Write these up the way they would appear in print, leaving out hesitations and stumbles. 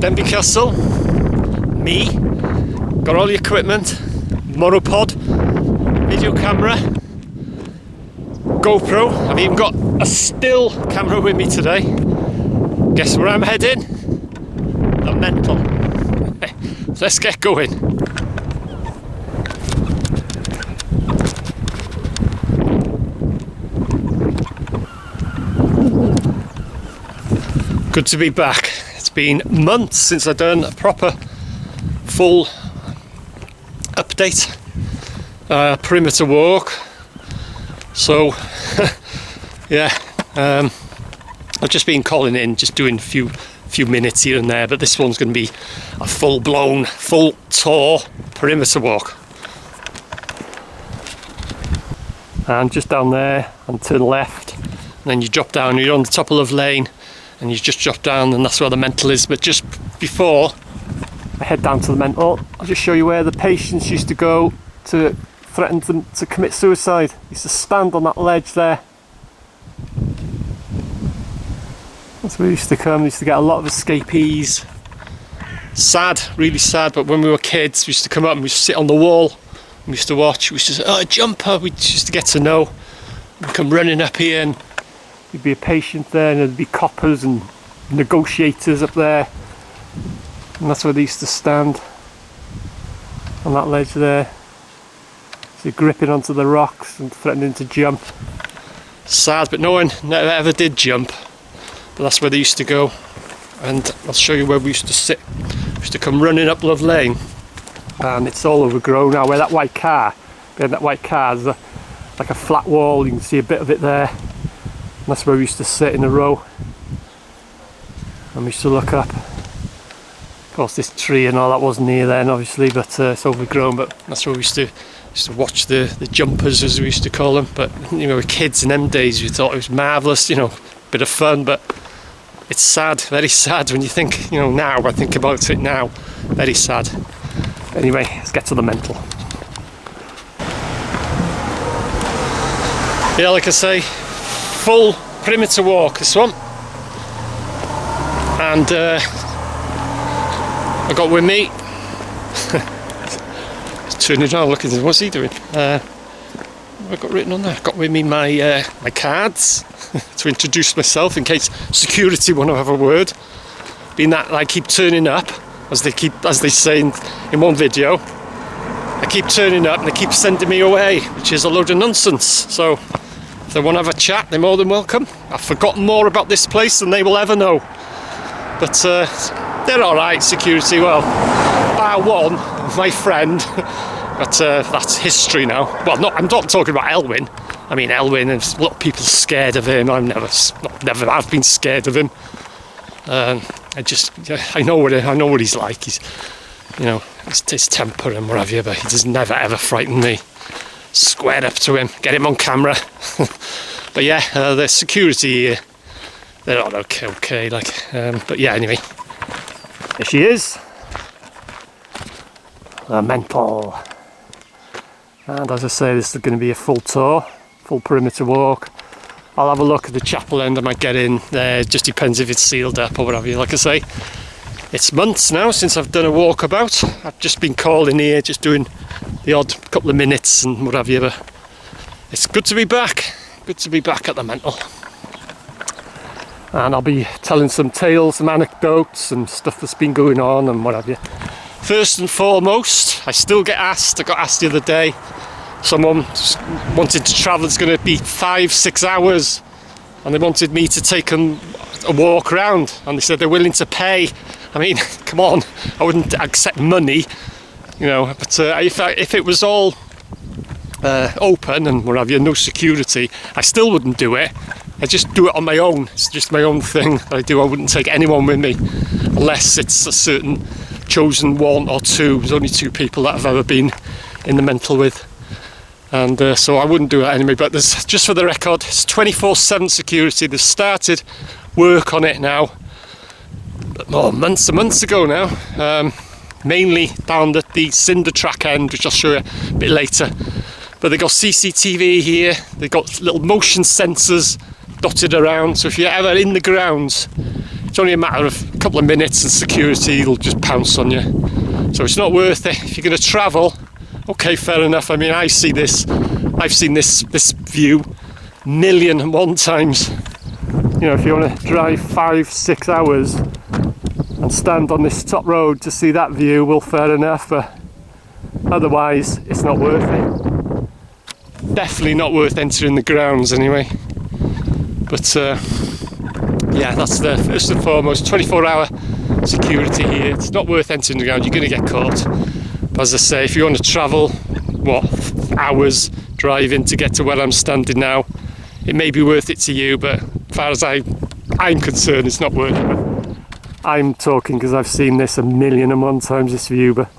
Denbigh Castle, me, got all the equipment, monopod, video camera, GoPro. I've even got a still camera with me today. Guess where I'm heading? The mental. Let's get going. Good to be back. It's been months since I've done a proper full update, perimeter walk. So yeah, I've just been calling in, just doing a few minutes here and there, but this one's going to be a full-blown, full tour perimeter walk. And just down there and turn left, and then you drop down, you're on the top of Love Lane, and you just drop down, and that's where the mental is. But just before I head down to the mental, I'll just show you where the patients used to go to threaten them to commit suicide. Used to stand on that ledge there. That's where we used to come. We used to get a lot of escapees. Sad, really sad, but when we were kids, we used to come up and we used to sit on the wall. We used to watch. We used to say, oh, a jumper. We used to get to know. We'd come running up here, and there'd be a patient there, and there'd be coppers and negotiators up there. And that's where they used to stand, on that ledge there. So gripping onto the rocks and threatening to jump. Sad, but no one never ever did jump. But that's where they used to go. And I'll show you where we used to sit. We used to come running up Love Lane, and it's all overgrown now. Where that white car, behind that white car, there's like a flat wall. You can see a bit of it there. And that's where we used to sit in a row, and we used to look up. Of course, this tree and all that wasn't near then, obviously, but it's overgrown. But that's where we used to watch the jumpers, as we used to call them. But you know, with kids in them days, we thought it was marvellous, you know, bit of fun. But it's sad, very sad when you think, you know, now I think about it now, very sad. Anyway, let's get to the mental. Yeah, like I say, full perimeter walk this one, and I got with me. Turning around, looking, what's he doing? What have I got written on there? I've got with me my my cards to introduce myself in case security want to have a word. Being that I keep turning up, as they say in one video, I keep turning up and they keep sending me away, which is a load of nonsense. So if they want to have a chat, they're more than welcome. I've forgotten more about this place than they will ever know. But they're alright, security. Well, bar one, my friend, but that's history now. Well, I'm not talking about Elwyn. I mean, Elwyn, there's a lot of people scared of him. I've never have been scared of him. I know what he's like. He's, you know, his temper and what have you, but he does never ever frighten me. Square up to him, get him on camera. But yeah, the security here, they're all okay, like, but yeah, anyway, here she is, the mental. And as I say, this is going to be a full tour, full perimeter walk. I'll have a look at the chapel end. I might get in there, it just depends if it's sealed up or whatever. Like I say, it's months now since I've done a walkabout. I've just been called in here, just doing the odd couple of minutes and what have you, but it's good to be back. Good to be back at the mental. And I'll be telling some tales, some anecdotes and stuff that's been going on and what have you. First and foremost, I still get asked, I got asked the other day, someone wanted to travel, it's going to be 5-6 hours, and they wanted me to take them a walk around, and they said they're willing to pay. I mean, come on, I wouldn't accept money, you know, but if it was all open and what have you, no security, I still wouldn't do it. I just do it on my own. It's just my own thing that I do. I wouldn't take anyone with me unless it's a certain chosen one or two. There's only 2 people that I've ever been in the mental with, and so I wouldn't do it anyway. But there's, just for the record, it's 24/7 security. They've started work on it now, but more months and months ago now, mainly down at the cinder track end, which I'll show you a bit later. But they've got CCTV here, they've got little motion sensors dotted around, so if you're ever in the grounds, it's only a matter of a couple of minutes and security will just pounce on you. So it's not worth it. If you're going to travel, okay, fair enough. I mean, I've seen this view 1,000,001 times. You know, if you want to drive 5-6 hours and stand on this top road to see that view, well, fair enough, but otherwise it's not worth it. Definitely not worth entering the grounds anyway. But yeah, that's the first and foremost 24-hour security here. It's not worth entering the ground, you're going to get caught. But as I say, if you want to travel, what, hours driving to get to where I'm standing now, it may be worth it to you, but as far as I'm concerned, it's not worth it. I'm talking because I've seen this 1,000,001 times, this view, but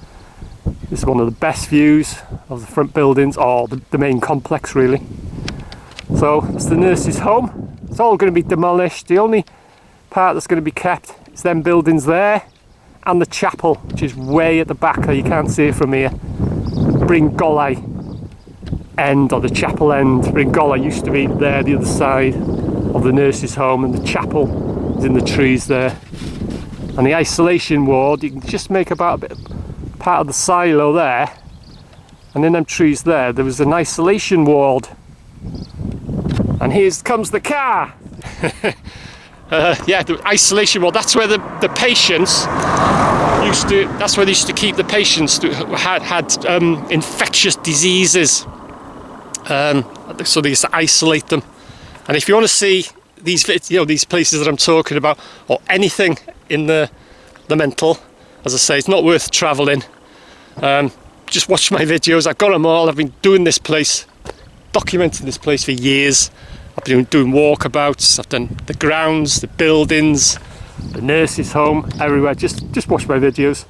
this is one of the best views of the front buildings, or the main complex really. So that's the nurses' home. It's all going to be demolished. The only part that's going to be kept is them buildings there and the chapel, which is way at the back there. You can't see it from here. Bringolai end, or the chapel end. Bringolai used to be there, the other side of the nurses' home, and the chapel is in the trees there. And the isolation ward, you can just make about a bit part of the silo there, and in them trees there was an isolation ward. And here comes the car. Yeah, the isolation ward, that's where the patients used to, that's where they used to keep the patients who had infectious diseases. So they used to isolate them. And if you want to see these, you know, these places that I'm talking about, or anything in the mental, as I say, it's not worth travelling. Just watch my videos. I've got them all. I've been doing this place, documenting this place for years. I've been doing walkabouts. I've done the grounds, the buildings, the nurses' home, everywhere. Just watch my videos.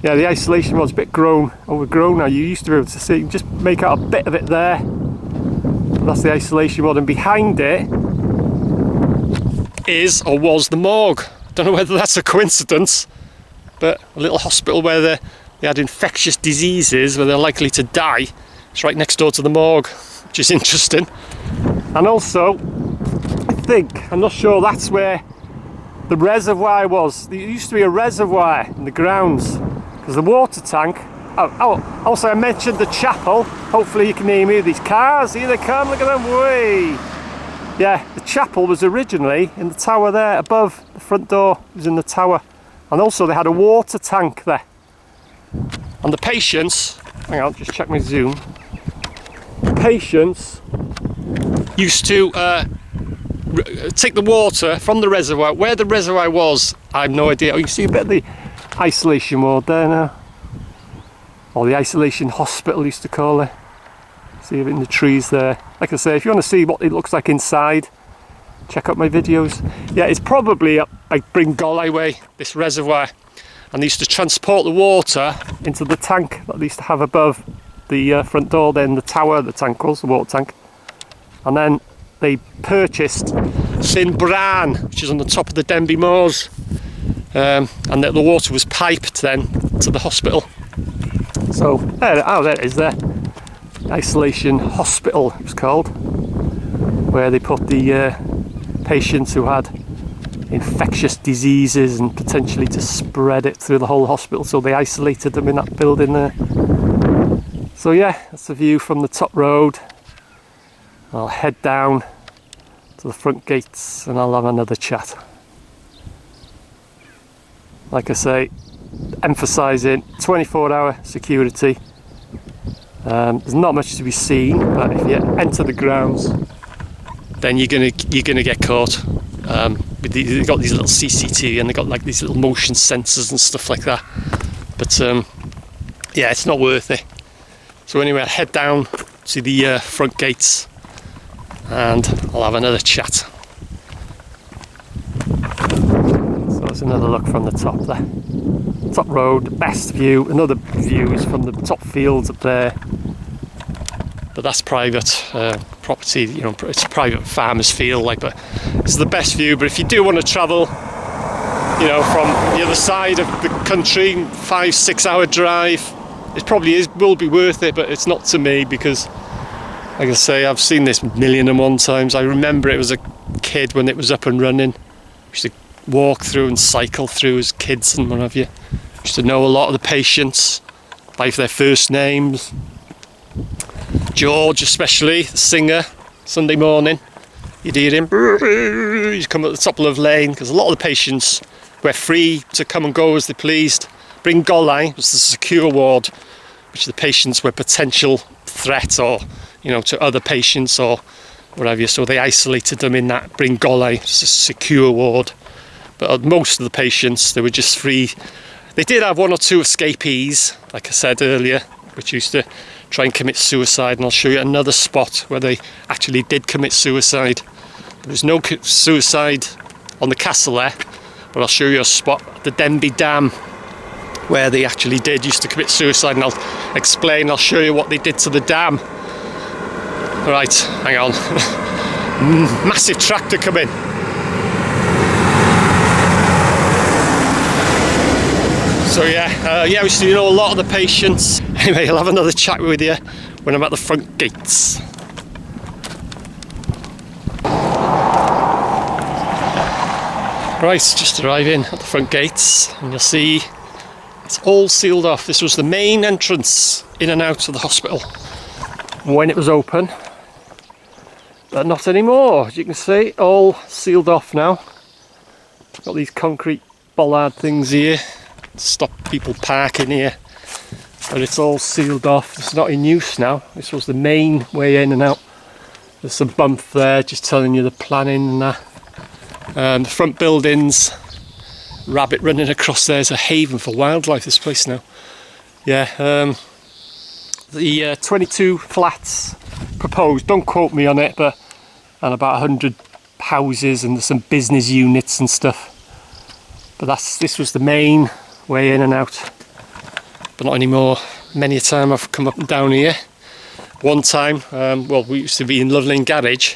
Yeah, the isolation was a bit overgrown now. You used to be able to see, just make out a bit of it there. But that's the isolation ward, and behind it is, or was, the morgue. I don't know whether that's a coincidence, but a little hospital where they had infectious diseases, where they're likely to die. It's right next door to the morgue, which is interesting. And also, I think, I'm not sure, that's where the reservoir was. There used to be a reservoir in the grounds, because the water tank. Oh, also I mentioned the chapel. Hopefully you can hear me. These cars, here they come, look at them, way. Yeah, the chapel was originally in the tower there above the front door. It was in the tower. And also they had a water tank there. And the patients, hang on, just check my zoom. The patients used to take the water from the reservoir. Where the reservoir was, I have no idea. Oh, you can see a bit of the isolation ward there now. Or the isolation hospital, used to call it. See it in the trees there. Like I say, if you want to see what it looks like inside, check out my videos. Yeah, it's probably up like Bringolai way, this reservoir. And they used to transport the water into the tank that they used to have above the front door, then the tower, the tank was, the water tank. And then they purchased Llyn Bran, which is on the top of the Denbigh Moors. And the water was piped then to the hospital. So, there it is there. Isolation Hospital, it was called. Where they put the patients who had infectious diseases and potentially to spread it through the whole hospital, so they isolated them in that building there. So yeah, that's the view from the top road. I'll head down to the front gates and I'll have another chat. Like I say, emphasising 24-hour security. There's not much to be seen, but if you enter the grounds, then you're gonna get caught. They've got these little CCTV and they've got like these little motion sensors and stuff like that. But yeah, it's not worth it. So anyway, I'll head down to the front gates and I'll have another chat. So that's another look from the top there. Top road, the best view. Another view is from the top fields up there. But that's private property, you know, it's a private farmer's field, like, but it's the best view. But if you do want to travel, you know, from the other side of the country, 5-6 hour drive, it probably will be worth it, but it's not to me because, like I say, I've seen this 1,000,001 times. I remember it was a kid when it was up and running. I used to walk through and cycle through as kids and what have you. Used to know a lot of the patients by their first names. George especially, the singer, Sunday morning, you'd hear him, he'd come at the top of Love Lane, because a lot of the patients were free to come and go as they pleased. Bryn Golau was the secure ward, which the patients were potential threat or, to other patients or whatever, so they isolated them in that Bryn Golau, it's a secure ward. But most of the patients, they were just free. They did have one or two escapees, like I said earlier, which used to try and commit suicide, and I'll show you another spot where they actually did commit suicide. There's no suicide on the castle there, but I'll show you a spot at the Denbigh Dam where they actually used to commit suicide, and I'll show you what they did to the dam. Right, hang on. Massive tractor coming. So we used to know a lot of the patients. Anyway, I'll have another chat with you when I'm at the front gates. Right, just arriving at the front gates, and you'll see it's all sealed off. This was the main entrance in and out of the hospital when it was open, but not anymore. As you can see, all sealed off now. Got these concrete bollard things here to stop people parking here, but it's all sealed off. It's not in use now. This was the main way in and out. There's some bump there just telling you the planning and that. The front buildings, rabbit running across there, is a haven for wildlife, this place now. The 22 flats proposed, don't quote me on it, and about 100 houses, and there's some business units and stuff. But this was the main way in and out, but not anymore. Many a time I've come up and down here. One time, we used to be in Love Lane Garage.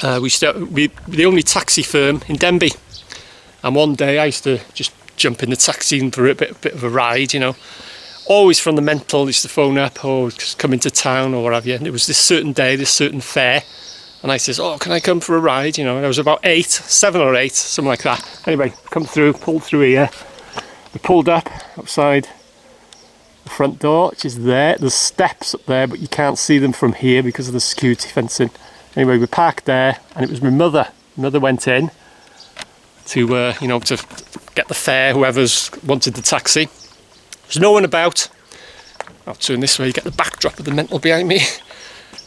We used to be the only taxi firm in Denbigh, and one day I used to just jump in the taxi for a bit of a ride, Always from the mental, used to phone up or just come into town or whatever. And it was this certain day, this certain fair, and I says, "Oh, can I come for a ride?" And I was about 7 or 8, something like that. Anyway, pulled through here. We pulled up outside the front door, which is there. There's steps up there, but you can't see them from here because of the security fencing. Anyway, we parked there, and it was my mother. My mother went in to, to get the fare, whoever's wanted the taxi. There's no one about. I'll turn this way, you get the backdrop of the mental behind me.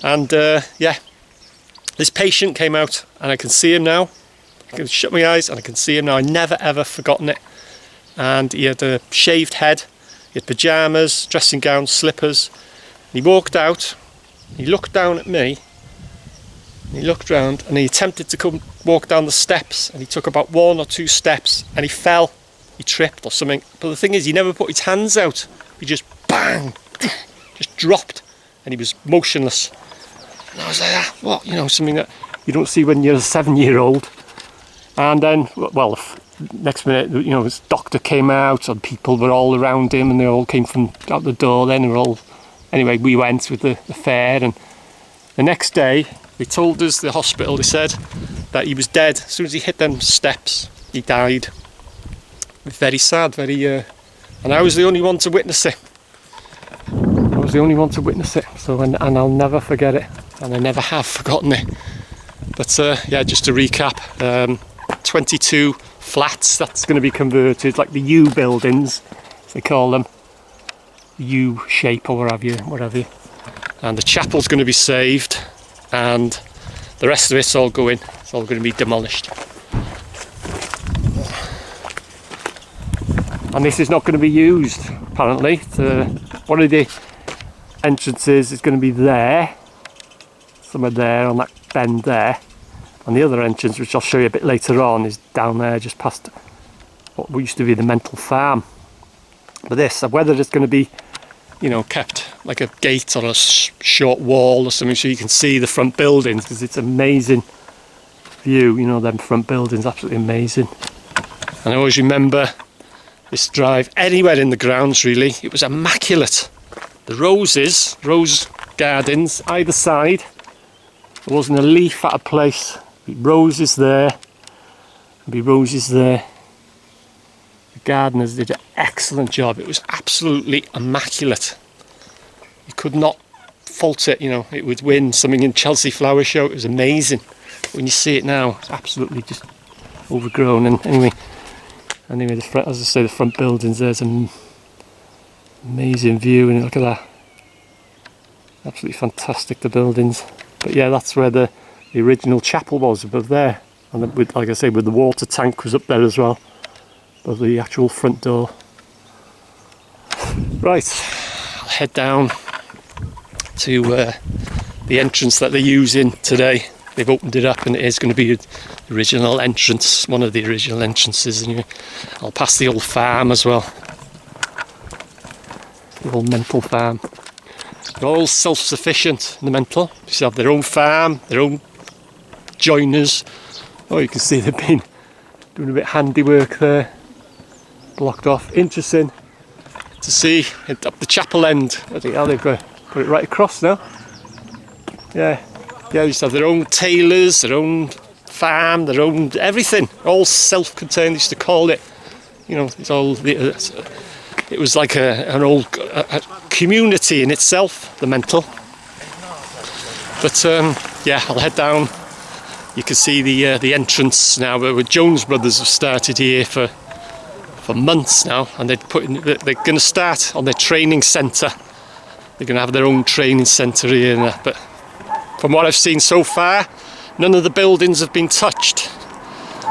And this patient came out, and I can see him now. I can shut my eyes and I can see him now. I never ever forgotten it. And he had a shaved head, he had pyjamas, dressing gown, slippers. And he walked out, he looked down at me, and he looked round, and he attempted to come walk down the steps, and he took about 1 or 2 steps, and he fell. He tripped or something. But the thing is, he never put his hands out. He just bang, just dropped, and he was motionless. And I was like, what? Something that you don't see when you're a 7-year-old. And then, next minute, his doctor came out, and people were all around him, and they all came from out the door. Then anyway, we went with the fare, and the next day they told us, the hospital, they said that he was dead as soon as he hit them steps. He died. Very sad, and I was the only one to witness it. So, and I'll never forget it, and I never have forgotten it. But just to recap, 22 flats, that's going to be converted, like the U buildings, as they call them, U shape or whatever. And the chapel's going to be saved, and the rest of it's all going to be demolished. And this is not going to be used, apparently. One of the entrances is going to be there, somewhere there on that bend there. And the other entrance, which I'll show you a bit later on, is down there just past what used to be the mental farm. But whether it's going to be, kept like a gate or a short wall or something so you can see the front buildings, because it's amazing view, them front buildings, absolutely amazing. And I always remember this drive, anywhere in the grounds really, it was immaculate. The rose gardens either side, there wasn't a leaf at a place, roses there, Be roses there. The gardeners did an excellent job. It was absolutely immaculate. You could not fault it, you know. It would win something in Chelsea Flower Show. It was amazing. When you see it now, it's absolutely just overgrown. And anyway, the front, as I say, the front buildings, there's an amazing view, and look at that. Absolutely fantastic, the buildings. But yeah, that's where the original chapel was, above there. And with, like I say, with the water tank was up there as well, above the actual front door. Right, I'll head down to the entrance that they're using today. They've opened it up and it is going to be the original entrance, one of the original entrances. And I'll pass the old farm as well. The old mental farm. They're all self-sufficient in the mental. They have their own farm, their own joiners. Oh, you can see they've been doing a bit of handiwork there. Blocked off. Interesting to see it up the chapel end. I think they've got put it right across now. Yeah, they used to have their own tailors, their own farm, their own everything. All self-contained. They used to call it, you know, it's all. It was like an old community in itself, the mental. But yeah, I'll head down. You can see the entrance now. The Jones Brothers have started here for months now, and they're going to start on their training centre. They're going to have their own training centre here. But from what I've seen so far, none of the buildings have been touched.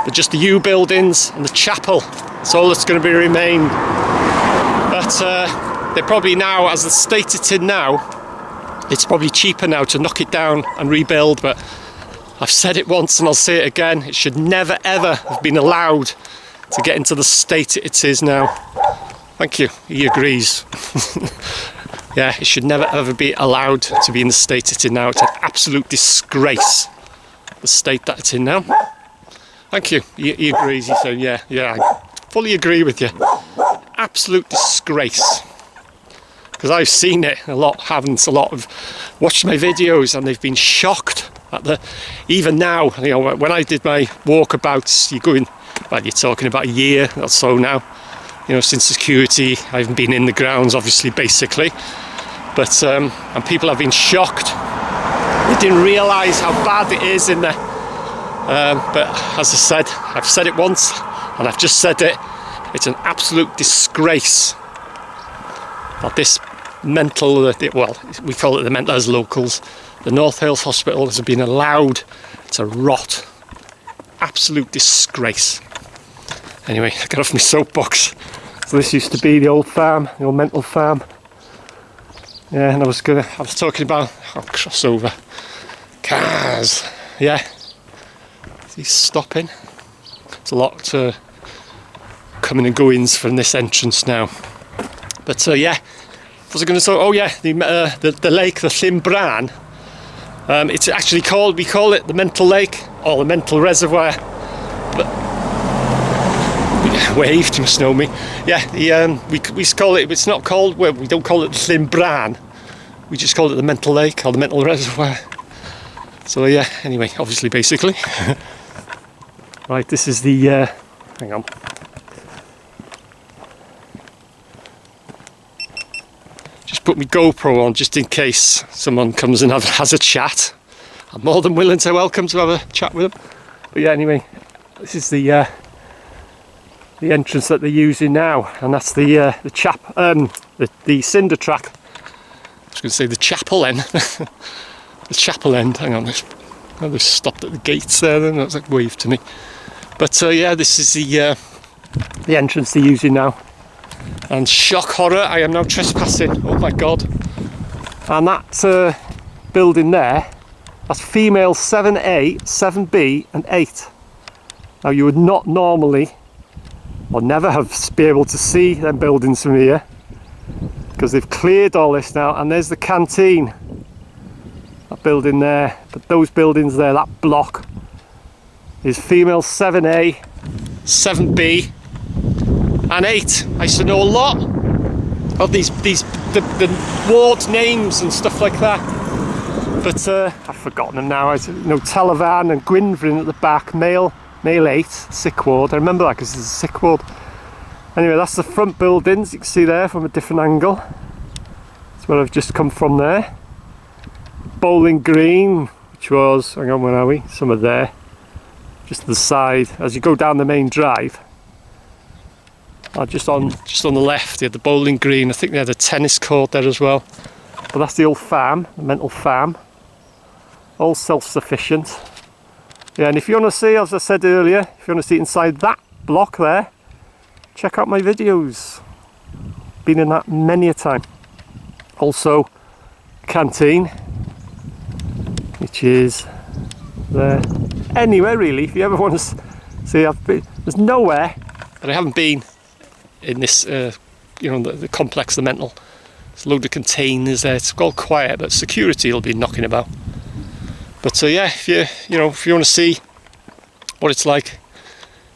They're just the U buildings and the chapel. That's all that's going to be remained. But they're probably now, as the state it's in now, it's probably cheaper now to knock it down and rebuild. But I've said it once and I'll say it again, it should never ever have been allowed to get into the state it is now. Thank you, he agrees. Yeah, it should never ever be allowed to be in the state it's in now. It's an absolute disgrace, the state that it's in now. Thank you, he agrees. He said, yeah, I fully agree with you. Absolute disgrace. Because I've seen it a lot, haven't a lot of watched my videos, and they've been shocked at even now, you know, when I did my walkabouts, you're talking about a year or so now, you know, since security. I haven't been in the grounds, obviously, basically, but and people have been shocked. They didn't realise how bad it is in there. But as I said, I've said it once, and I've just said it. It's an absolute disgrace that this mental, well, we call it the mental as locals, the North Wales Hospital has been allowed to rot. Absolute disgrace. Anyway, I got off my soapbox. So this used to be the old farm, the old mental farm. Yeah, and I was talking about crossover cars. Yeah, he's stopping. There's a lot coming and goings from this entrance now. But yeah, what was I going to say? Oh yeah, the lake, the Llyn Bran. It's actually called, we call it the Mental Lake or the Mental Reservoir. But waved, you must know me. Yeah, we call it. It's not called. Well, we don't call it the Llyn Bran. We just call it the Mental Lake or the Mental Reservoir. So yeah. Anyway, obviously, basically. Right. This is the. Hang on. Just put my GoPro on just in case someone comes and has a chat. I'm more than willing to welcome to have a chat with them. But yeah, anyway, this is the entrance that they're using now, and that's the cinder track. I was going to say the chapel end. The chapel end. Hang on, they've stopped at the gates there. Then that's like wave to me. But yeah, this is the entrance they're using now. And shock horror, I am now trespassing. Oh my god! And that building there, that's female 7A, 7B, and 8. Now you would not normally, or never be able to see them buildings from here, because they've cleared all this now. And there's the canteen, that building there. But those buildings there, that block, is female 7A, 7B, and 8. I used to know a lot of the ward names and stuff like that, but I've forgotten them now. I know Talavan and Gwynfryn at the back, male Male 8, sick ward. I remember that because it's a sick ward. Anyway, that's the front buildings. You can see there from a different angle. That's where I've just come from there. Bowling Green, which was, hang on, where are we? Somewhere there. Just to the side, as you go down the main drive. Just on the left, you had the Bowling Green. I think they had a tennis court there as well. But that's the old farm, the mental farm. All self-sufficient. Yeah, and if you want to see, as I said earlier, if you want to see inside that block there, check out my videos. Been in that many a time. Also, canteen, which is there. Anywhere really, if you ever want to see, there's nowhere that I haven't been in this, you know, the complex, the mental. There's a load of containers there. It's all quiet, but security will be knocking about. But yeah, if you want to see what it's like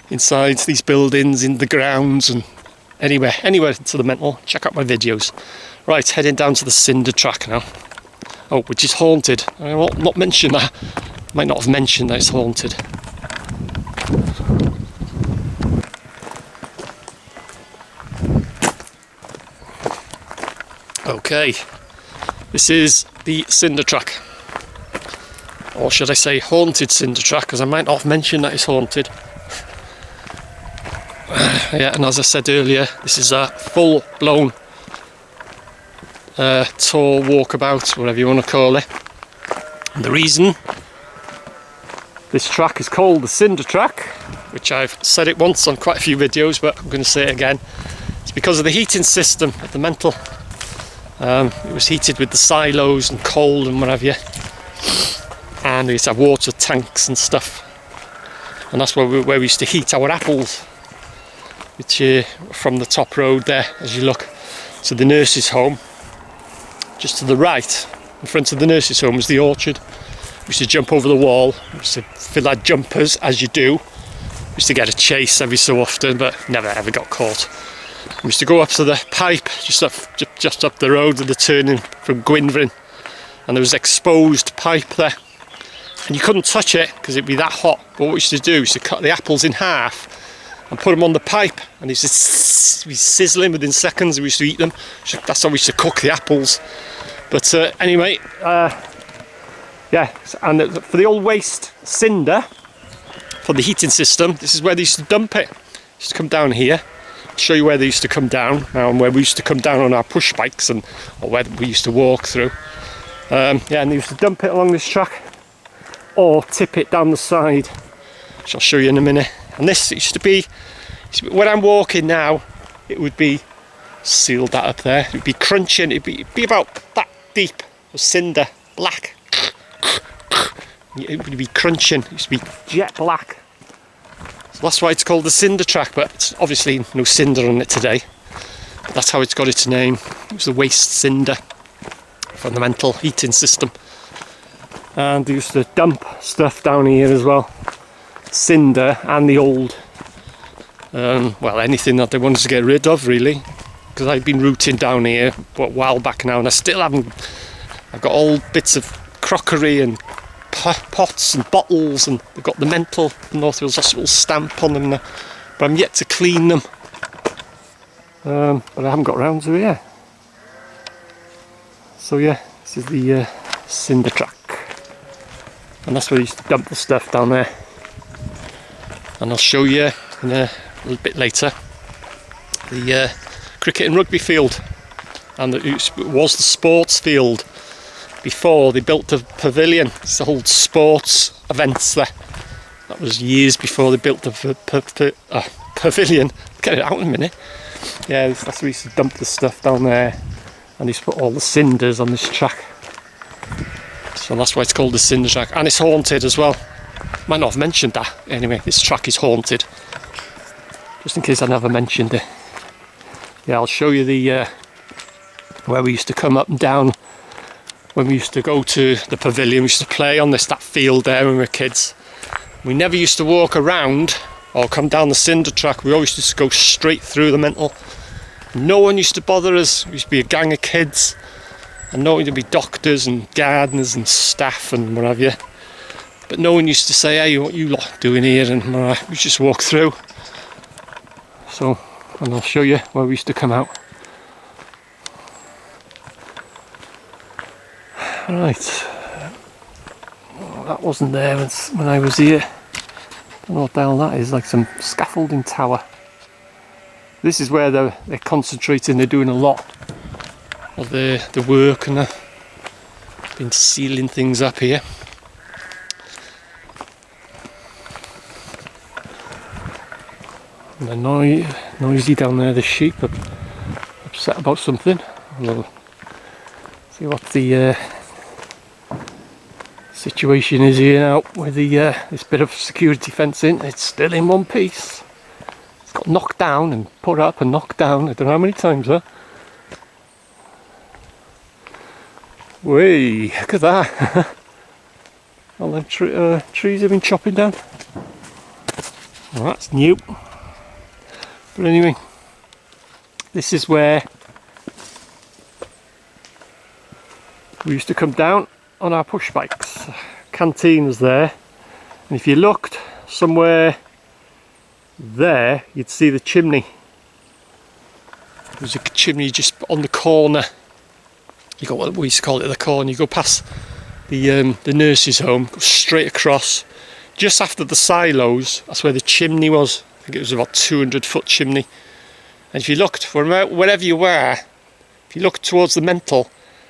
inside these buildings, in the grounds, and anywhere to the mental, check out my videos. Right, heading down to the cinder track now. Oh, which is haunted. I will not mention that. Might not have mentioned that it's haunted. Okay, this is the cinder track. Or should I say haunted cinder track, because I might not have mentioned that it's haunted. Yeah, and as I said earlier, this is a full-blown tour, walkabout, whatever you want to call it. And the reason this track is called the cinder track, which I've said it once on quite a few videos, but I'm going to say it again, it's because of the heating system at the mental. It was heated with the silos and coal and what have you. And we used to have water tanks and stuff, and that's where we used to heat our apples, which from the top road there, as you look to the nurse's home, just to the right in front of the nurse's home was the orchard. We used to jump over the wall, we used to fill our jumpers, as you do. We used to get a chase every so often, but never ever got caught. We used to go up to the pipe just up the road of the turning from Gwynfryn, and there was exposed pipe there. And you couldn't touch it because it'd be that hot. But what we used to do is to cut the apples in half and put them on the pipe, and it used to be sizzling within seconds, and we used to eat them. That's how we used to cook the apples. But anyway, yeah, and for the old waste cinder, for the heating system, this is where they used to dump it. It used to come down here. I'll show you where they used to come down, and where we used to come down on our push bikes, or where we used to walk through. Yeah, and they used to dump it along this track, or tip it down the side, which I'll show you in a minute. And this used to be, when I'm walking now, it would be sealed that up there. It would be crunching. It'd be about that deep of cinder, black. It would be crunching. It used to be jet black. So that's why it's called the cinder track. But it's obviously no cinder on it today. But that's how it's got its name. It was the waste cinder, fundamental heating system. And they used to dump stuff down here as well, cinder and the old, well, anything that they wanted to get rid of really, because I've been routing down here a while back now, and I still haven't. I've got old bits of crockery and pots and bottles, and they've got the mental North Wales Hospital stamp on them now, but I'm yet to clean them, but I haven't got round to it yet. So yeah, this is the cinder track. And that's where they used to dump the stuff down there. And I'll show you in a little bit later the cricket and rugby field. And it was the sports field before they built the pavilion. It's the whole sports events there. That was years before they built the pavilion. I'll get it out in a minute. Yeah, that's where we used to dump the stuff down there. And they used to put all the cinders on this track. So that's why it's called the cinder track, and it's haunted as well. Might not have mentioned that. Anyway, this track is haunted, just in case I never mentioned it. Yeah, I'll show you the where we used to come up and down when we used to go to the pavilion. We used to play on that field there when we were kids. We never used to walk around or come down the cinder track. We always used to go straight through the mental. No one used to bother us. We used to be a gang of kids. And knowing to be doctors and gardeners and staff and what have you. but no one used to say, hey, what you lot doing here? And we just walk through. So, and I'll show you where we used to come out. Right, oh, that wasn't there when I was here. Don't know what the hell that is, like some scaffolding tower. This is where they're concentrating, they're doing a lot of the work, and they've been sealing things up here. And they're noisy down there, the sheep are upset about something. We'll see what the situation is here now with this bit of security fencing. It's still in one piece. It's got knocked down and put up and knocked down. I don't know how many times, huh? Whee, look at that. All them trees have been chopping down. Well, that's new. But anyway, this is where we used to come down on our push bikes. Canteen was there, and if you looked somewhere there, you'd see the chimney. There's a chimney just on the corner. You got what we used to call it the corner. You go past the nurse's home, go straight across, just after the silos. That's where the chimney was. I think it was about 200-foot chimney. And if you looked from wherever you were, if you looked towards the Mental,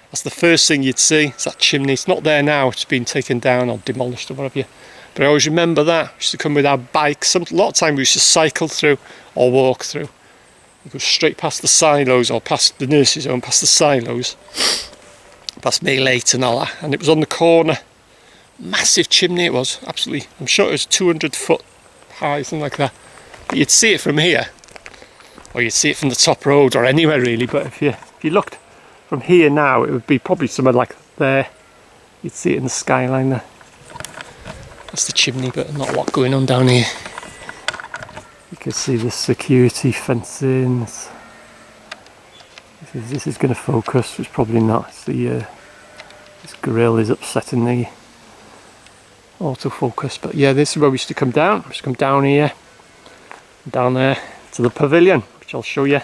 that's the first thing you'd see. It's that chimney. It's not there now. It's been taken down or demolished or whatever. But I always remember that. We used to come with our bikes. A lot of time we used to cycle through or walk through. We go straight past the silos or past the nurse's home, past the silos, past Maylate and all that. And it was on the corner. Massive chimney it was. Absolutely. I'm sure it was 200 foot high, something like that. But you'd see it from here. Or you'd see it from the top road or anywhere really. But if you looked from here now, it would be probably somewhere like there. You'd see it in the skyline there. That's the chimney, but not a lot going on down here. You can see the security fencing. This is going to focus. It's probably not. It's this grill is upsetting the autofocus. But yeah, this is where we used to come down. We used to come down here, down there to the pavilion, which I'll show you.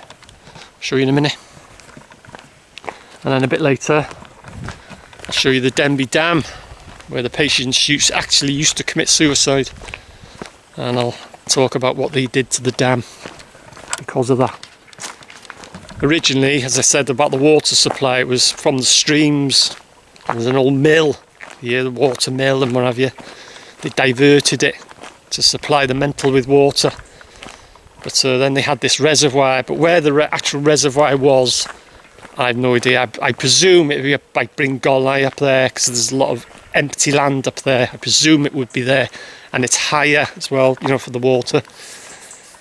Show you in a minute. And then a bit later, I'll show you the Denbigh Dam, where the patients actually used to commit suicide. And I'll talk about what they did to the dam because of that. Originally, as I said about the water supply, it was from the streams. There was an old mill here, the water mill and what have you. They diverted it to supply the Mental with water. But then they had this reservoir, but where the actual reservoir was, I have no idea. I presume it would be like Bringolai up there, because there's a lot of empty land up there. I presume it would be there, and it's higher as well, you know, for the water.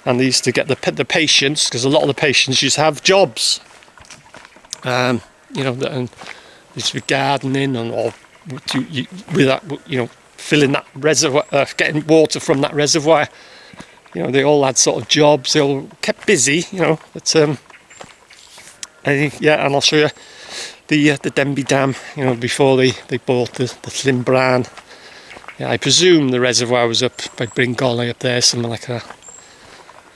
And they used to get the patients, because a lot of the patients used to have jobs, you know, and they used to be gardening and or with that, you know, filling that reservoir, getting water from that reservoir. You know, they all had sort of jobs. They all kept busy, you know. But yeah, and I'll show you the Denbigh Dam. You know, before they bought the Llynbran. Yeah, I presume the reservoir was up by Bringolai up there, something like that.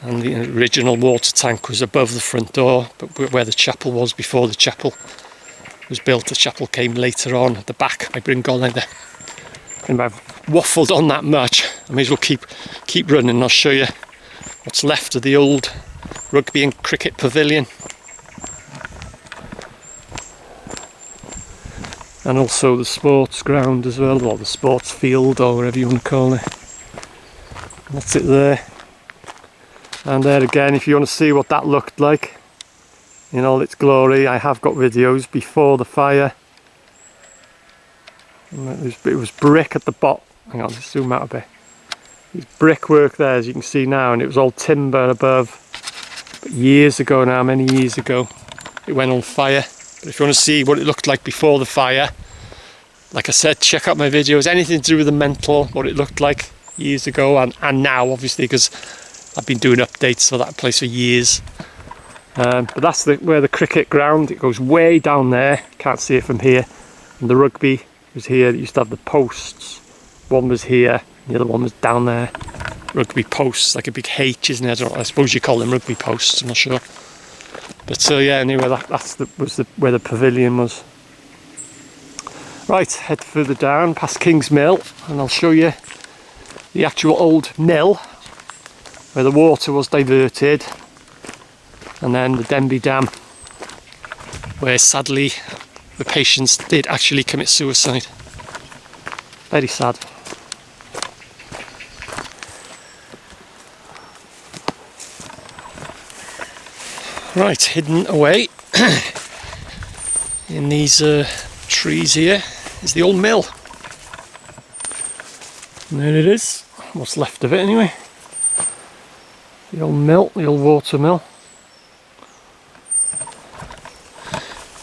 And the original water tank was above the front door, but where the chapel was before the chapel was built. The chapel came later on at the back by Bringolai there. And I've waffled on that much. I may as well keep running, and I'll show you what's left of the old rugby and cricket pavilion. And also the sports ground as well, or the sports field, or whatever you want to call it. And that's it there. And there again, if you want to see what that looked like in all its glory, I have got videos before the fire. And it was brick at the bottom. Hang on, let's zoom out a bit. There's brickwork there, as you can see now, and it was all timber above. But years ago now, many years ago, it went on fire. But if you want to see what it looked like before the fire, like I said, check out my videos. Anything to do with the Mental, what it looked like years ago and now, obviously, because I've been doing updates for that place for years. But that's where the cricket ground, it goes way down there. Can't see it from here. And the rugby was here. It used to have the posts one was here, the other one was down there. Rugby posts, like a big H, isn't it? I suppose you call them rugby posts, I'm not sure. But yeah, anyway, was where the pavilion was. Right, head further down past King's Mill, and I'll show you the actual old mill where the water was diverted, and then the Denbigh Dam where sadly the patients did actually commit suicide. Very sad. Right, hidden away in these trees here is the old mill. And there it is, what's left of it anyway. The old mill, the old water mill.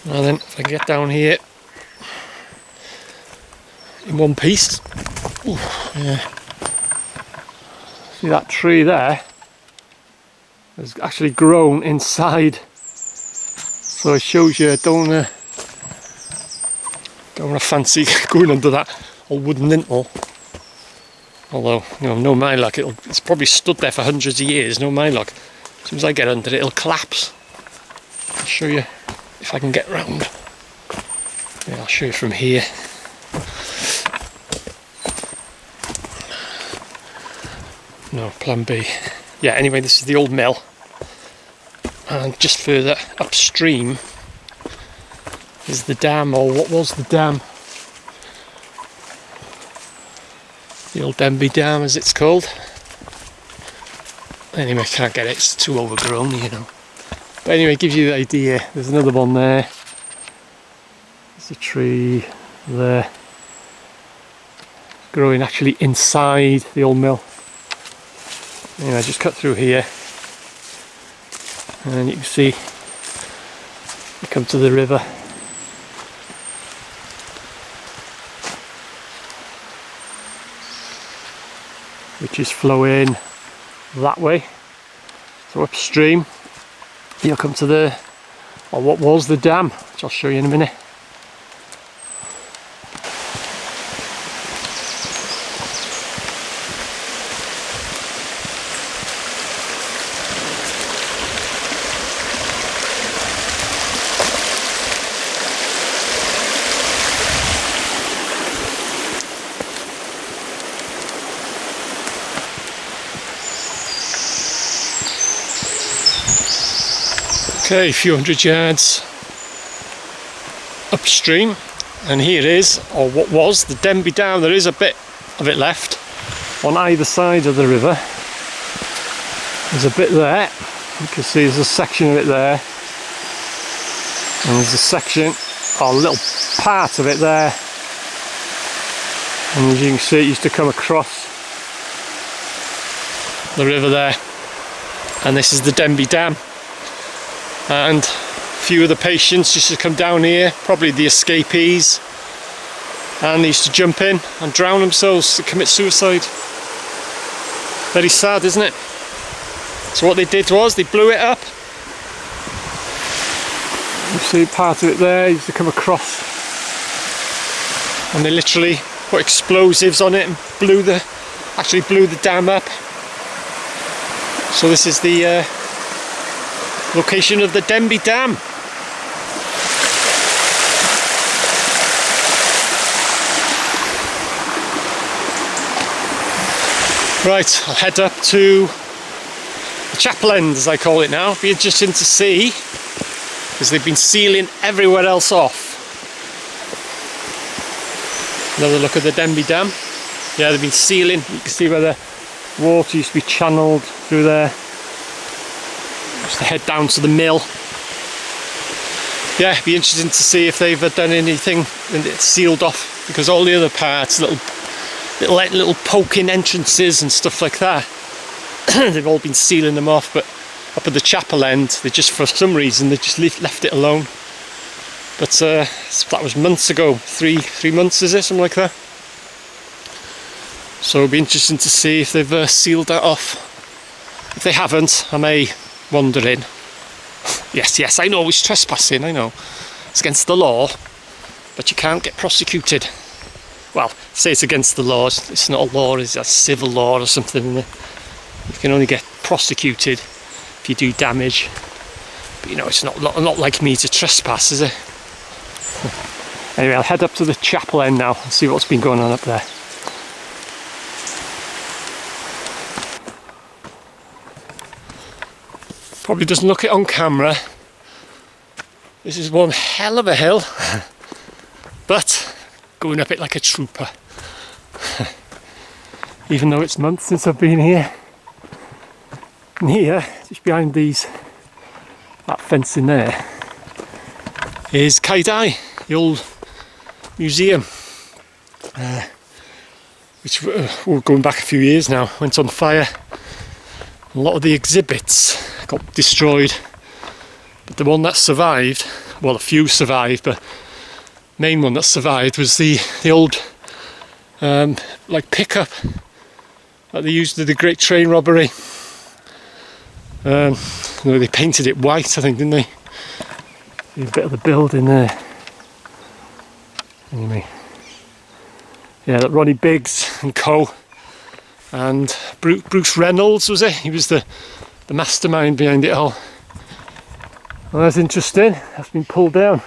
Now then, if I can get down here in one piece. Ooh, yeah. See that tree there? Has actually grown inside. So it shows you, don't wanna fancy going under that old wooden lintel. Although, you know, no my luck, it's probably stood there for hundreds of years, no my luck. As soon as I get under it, it'll collapse. I'll show you if I can get round. Yeah, I'll show you from here. No, plan B. Yeah, anyway, this is the old mill. And just further upstream is the dam, or what was the dam? The old Denbigh Dam, as it's called. Anyway, I can't get it, it's too overgrown, you know. But anyway, it gives you the idea. There's another one there. There's a tree there. Growing actually inside the old mill. Anyway, I just cut through here. And you can see, you come to the river. Which is flowing that way. So upstream, you'll come to what was the dam, which I'll show you in a minute. Okay, a few hundred yards upstream, and here is, or what was, the Denbigh Dam. There is a bit of it left on either side of the river. There's a bit there, you can see there's a section of it there, and there's a section, or a little part of it there, and as you can see it used to come across the river there, and this is the Denbigh Dam. And a few of the patients used to come down here, probably the escapees, and they used to jump in and drown themselves to commit suicide. Very sad, isn't it? So what they did was they blew it up. You see part of it there used to come across, and they literally put explosives on it and actually blew the dam up. So this is the location of the Denbigh Dam. Right, I'll head up to the chapel end, as I call it now. Be interesting to see, because they've been sealing everywhere else off. Another look at the Denbigh Dam. Yeah, they've been sealing. You can see where the water used to be channeled through there. Just to head down to the mill. Yeah, it'd be interesting to see if they've done anything and it's sealed off, because all the other parts, little poking entrances and stuff like that, they've all been sealing them off. But up at the chapel end, they just, for some reason, they just left it alone. But that was months ago, three months, is it, something like that? So it'll be interesting to see if they've sealed that off. If they haven't, I may wander in. Yes, I know it's trespassing, I know. It's against the law, but you can't get prosecuted. well, say it's against the law. It's not a law, it's a civil law or something, isn't it? You can only get prosecuted if you do damage. But you know, it's not like me to trespass, is it? Anyway, I'll head up to the chapel end now and see what's been going on up there. Probably doesn't look it on camera. This is one hell of a hill, but going up it like a trooper. Even though it's months since I've been here. And here, just behind that fence in there, is Tae-Yul, the old museum, which we're going back a few years now, went on fire. A lot of the exhibits got destroyed, but the one that survived, well, a few survived, but main one that survived was the old like pickup that they used in the Great Train Robbery. They painted it white, I think, didn't they? A bit of the building there. Anyway, yeah, that Ronnie Biggs and co. And Bruce Reynolds, was it? He was the mastermind behind it all. Well, that's interesting. That's been pulled down,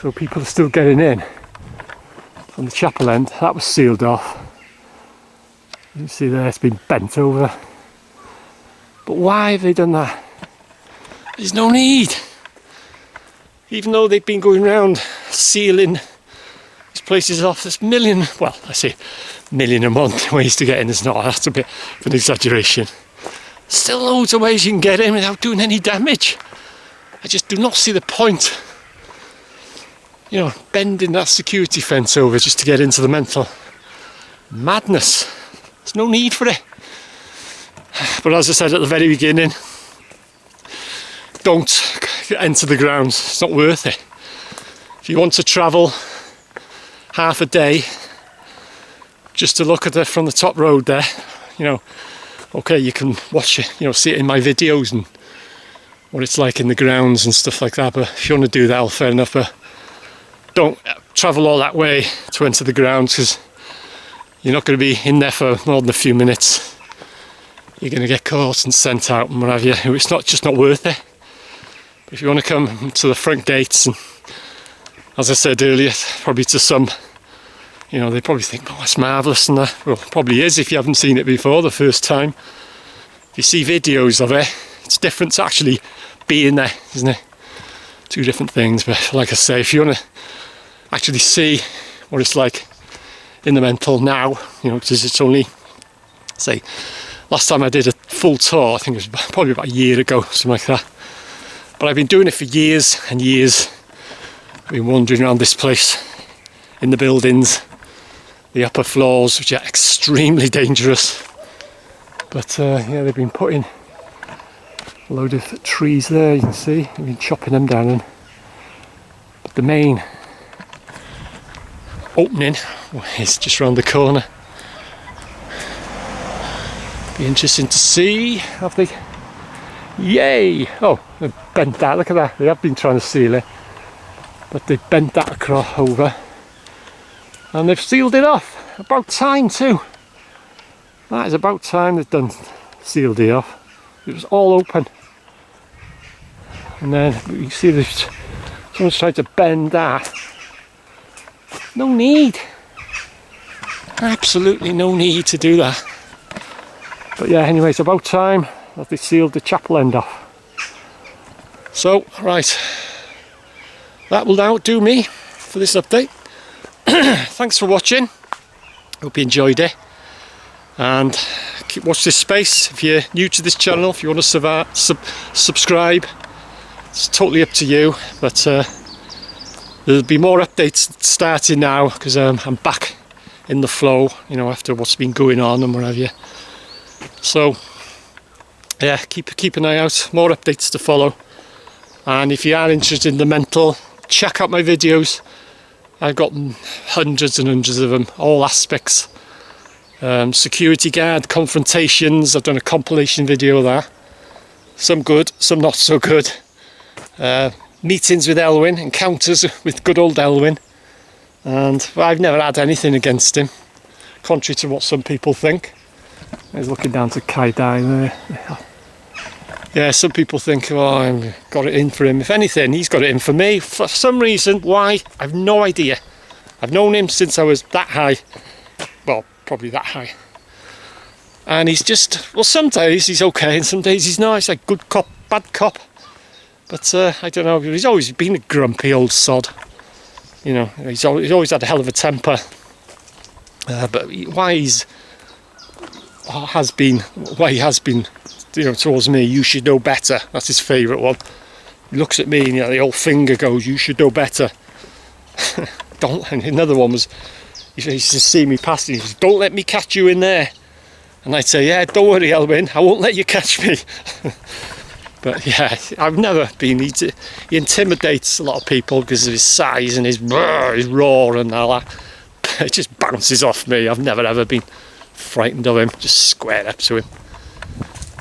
so people are still getting in from the chapel end. That was sealed off. You can see there it's been bent over. But why have they done that? There's no need. Even though they've been going around sealing these places off, there's I say million a month ways to get in. There's not, that's a bit of an exaggeration. Still loads of ways you can get in without doing any damage. I just do not see the point, you know, bending that security fence over just to get into the mental. Madness. There's no need for it. But as I said at the very beginning, don't enter the grounds. It's not worth it. If you want to travel half a day just to look at it from the top road there, you know, okay, you can watch it, you know, see it in my videos and what it's like in the grounds and stuff like that. But if you want to do that, well, fair enough. But don't travel all that way to enter the grounds, because you're not going to be in there for more than a few minutes. You're going to get caught and sent out and what have you. It's just not worth it. But if you want to come to the front gates, and as I said earlier, probably to some, you know, they probably think, oh, that's marvellous, and that, well, probably is if you haven't seen it before the first time. If you see videos of it, it's different to actually being there, isn't it? Two different things. But like I say, if you want to actually see what it's like in the mental now, you know, because it's only, say, last time I did a full tour, I think it was probably about a year ago, something like that. But I've been doing it for years and years. I've been wandering around this place, in the buildings, the upper floors, which are extremely dangerous. But yeah, they've been putting a load of trees there, you can see. They've been chopping them down. But the main opening is just round the corner. Be interesting to see. Have they? Yay! Oh, they've bent that. Look at that. They have been trying to seal it, but they've bent that across over, and they've sealed it off. About time too. That is about time they've sealed it off. It was all open, and then you see someone's tried to bend that. No need. Absolutely no need to do that. But yeah, anyway, it's about time that they sealed the chapel end off. So, right, that will now do me for this update. Thanks for watching. Hope you enjoyed it. And watch this space. If you're new to this channel, if you want to subscribe, it's totally up to you. But there'll be more updates starting now, because I'm back in the flow, you know, after what's been going on and what have you. So yeah, keep an eye out, more updates to follow. And if you are interested in the mental, check out my videos. I've got hundreds and hundreds of them, all aspects. Security guard, confrontations, I've done a compilation video of that. Some good, some not so good. Meetings with Elwyn, encounters with good old Elwyn. And I've never had anything against him, contrary to what some people think. He's looking down to Kai Dai there. Yeah, some people think, oh, I've got it in for him. If anything, he's got it in for me. For some reason, why? I've no idea. I've known him since I was that high. Well, probably that high. And he's just, well, some days he's okay and some days he's not. He's like good cop, bad cop. But I don't know, he's always been a grumpy old sod. You know, he's always had a hell of a temper. But why he has been, you know, towards me, you should know better. That's his favourite one. He looks at me and, you know, the old finger goes, you should know better. And another one was, he used to see me passing, he says, don't let me catch you in there. And I'd say, yeah, don't worry, Elwyn, I won't let you catch me. But yeah, I've never been, he intimidates a lot of people because of his size and his roar and all that. It just bounces off me. I've never ever been frightened of him, just square up to him.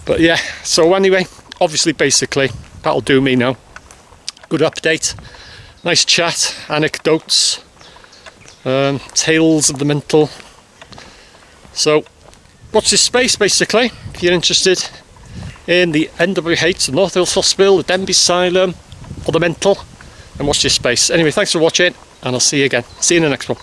But yeah, so anyway, obviously, basically, that'll do me now. Good update, nice chat, anecdotes, tales of the mental. So watch this space, basically, if you're interested in the NWH, the North Wales Hospital, the Denbigh Asylum, or the mental, and watch this space. Anyway, thanks for watching, and I'll see you again. See you in the next one.